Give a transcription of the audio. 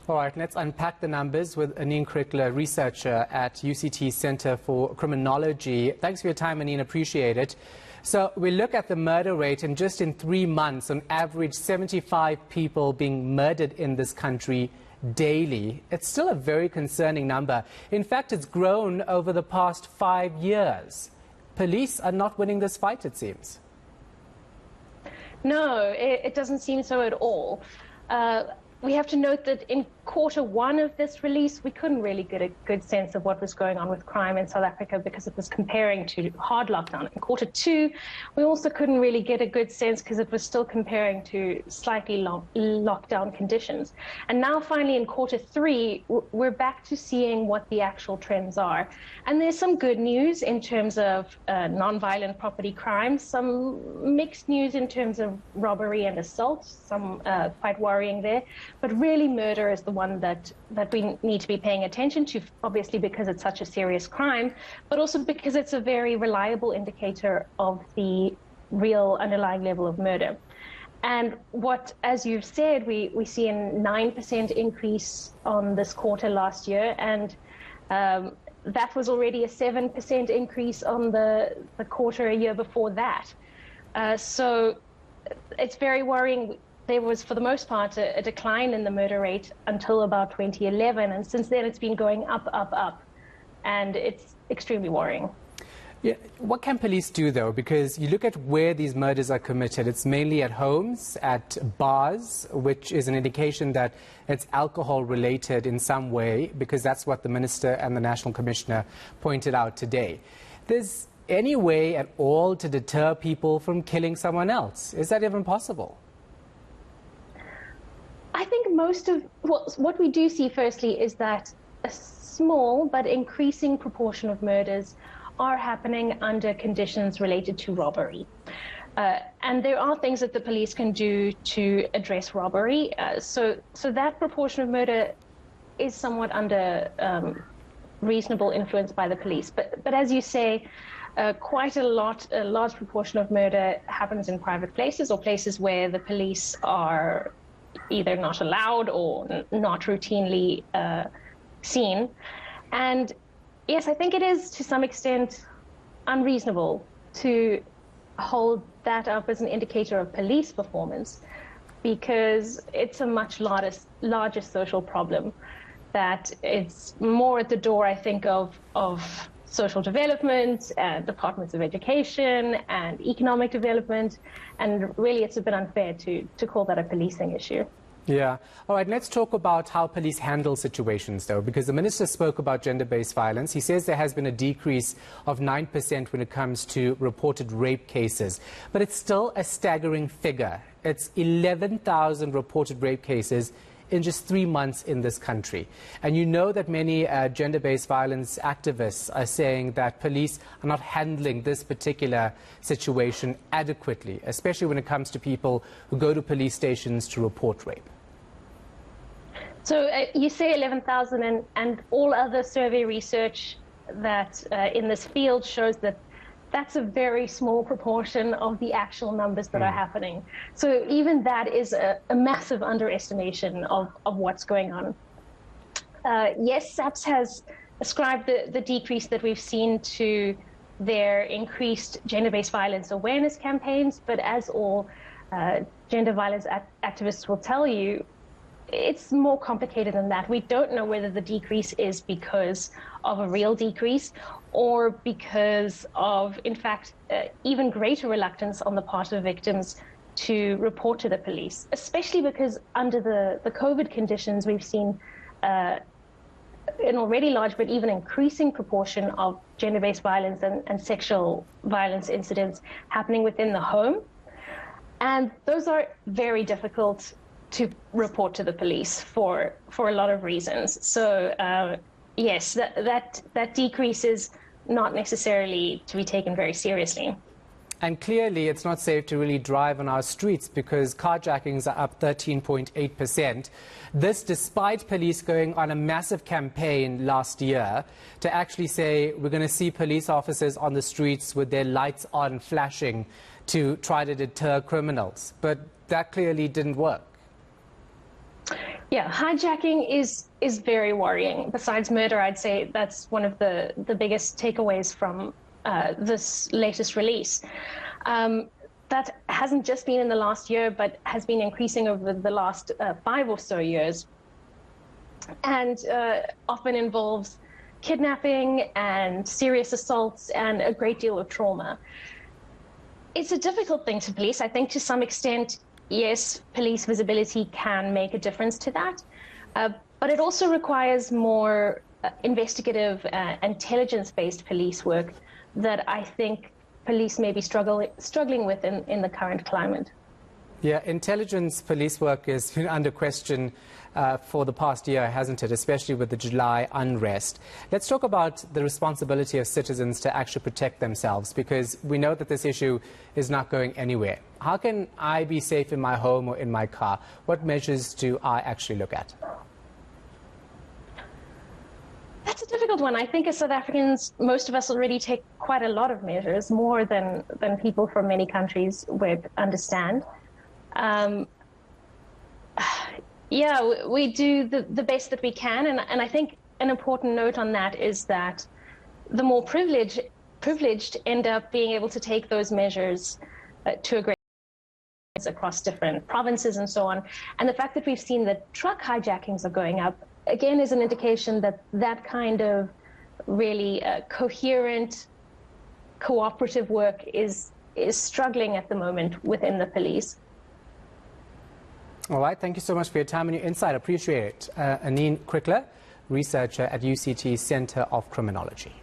All right, let's unpack the numbers with Anine Kriegler, researcher at UCT Center for Criminology. Thanks for your time, Anine. Appreciate it. So we look at the murder rate, and just in 3 months, on average, 75 people being murdered in this country daily. It's still a very concerning number. In fact, it's grown over the past 5 years. Police are not winning this fight, it seems. No, it doesn't seem so at all. We have to note that in Q1 of this release, we couldn't really get a good sense of what was going on with crime in South Africa because it was comparing to hard lockdown. In Q2, we also couldn't really get a good sense because it was still comparing to slightly lockdown conditions. And now finally in Q3, we're back to seeing what the actual trends are. And there's some good news in terms of non-violent property crimes, some mixed news in terms of robbery and assault, some quite worrying there. But really, murder is the one that we need to be paying attention to, obviously because it's such a serious crime, but also because it's a very reliable indicator of the real underlying level of murder. And what, as you've said, we see a 9% increase on this quarter last year, and that was already a 7% increase on the quarter a year before that. So it's very worrying. There was, for the most part, a decline in the murder rate until about 2011, and since then it's been going up, and it's extremely worrying. Yeah. What can police do, though? Because you look at where these murders are committed, it's mainly at homes, at bars, which is an indication that it's alcohol-related in some way, because that's what the Minister and the National Commissioner pointed out today. There's any way at all to deter people from killing someone else? Is that even possible? I think most of what we do see, firstly, is that a small but increasing proportion of murders are happening under conditions related to robbery. And there are things that the police can do to address robbery. So that proportion of murder is somewhat under reasonable influence by the police. But as you say, quite a large proportion of murder happens in private places or places where the police are either not allowed or not routinely seen. And yes, I think it is to some extent unreasonable to hold that up as an indicator of police performance, because it's a much larger social problem that it's more at the door, I think, of social development and departments of education and economic development, and really it's a bit unfair to call that a policing issue. Yeah. All right, let's talk about how police handle situations, though, because the Minister spoke about gender-based violence. He says there has been a decrease of 9% when it comes to reported rape cases, but it's still a staggering figure. It's 11,000 reported rape cases in just 3 months in this country. And you know that many gender-based violence activists are saying that police are not handling this particular situation adequately, especially when it comes to people who go to police stations to report rape. So you say 11,000, and all other survey research that in this field shows that that's a very small proportion of the actual numbers that are happening. So even that is a massive underestimation of what's going on. Yes, SAPS has ascribed the decrease that we've seen to their increased gender-based violence awareness campaigns, but as all gender violence activists will tell you, it's more complicated than that. We don't know whether the decrease is because of a real decrease or because of, in fact, even greater reluctance on the part of victims to report to the police, especially because under the COVID conditions, we've seen an already large but even increasing proportion of gender-based violence and sexual violence incidents happening within the home. And those are very difficult to report to the police for a lot of reasons. So yes, that decrease is not necessarily to be taken very seriously. And clearly it's not safe to really drive on our streets because carjackings are up 13.8%. This despite police going on a massive campaign last year to actually say we're going to see police officers on the streets with their lights on flashing to try to deter criminals. But that clearly didn't work. Yeah, hijacking is very worrying. Besides murder, I'd say that's one of the biggest takeaways from this latest release. That hasn't just been in the last year, but has been increasing over the last 5 or so years, and often involves kidnapping and serious assaults and a great deal of trauma. It's a difficult thing to police. I think to some extent, yes, police visibility can make a difference to that, but it also requires more investigative, intelligence-based police work that I think police may be struggling with in the current climate. Yeah, intelligence police work has been under question for the past year, hasn't it, especially with the July unrest. Let's talk about the responsibility of citizens to actually protect themselves, because we know that this issue is not going anywhere. How can I be safe in my home or in my car? What measures do I actually look at? That's a difficult one. I think as South Africans, most of us already take quite a lot of measures, more than people from many countries would understand. Yeah, we do the best that we can, and I think an important note on that is that the more privileged end up being able to take those measures to a great extent across different provinces and so on. And the fact that we've seen that truck hijackings are going up, again, is an indication that that kind of really coherent, cooperative work is struggling at the moment within the police. All right, thank you so much for your time and your insight. Appreciate it. Anine Kriegler, researcher at UCT Center of Criminology.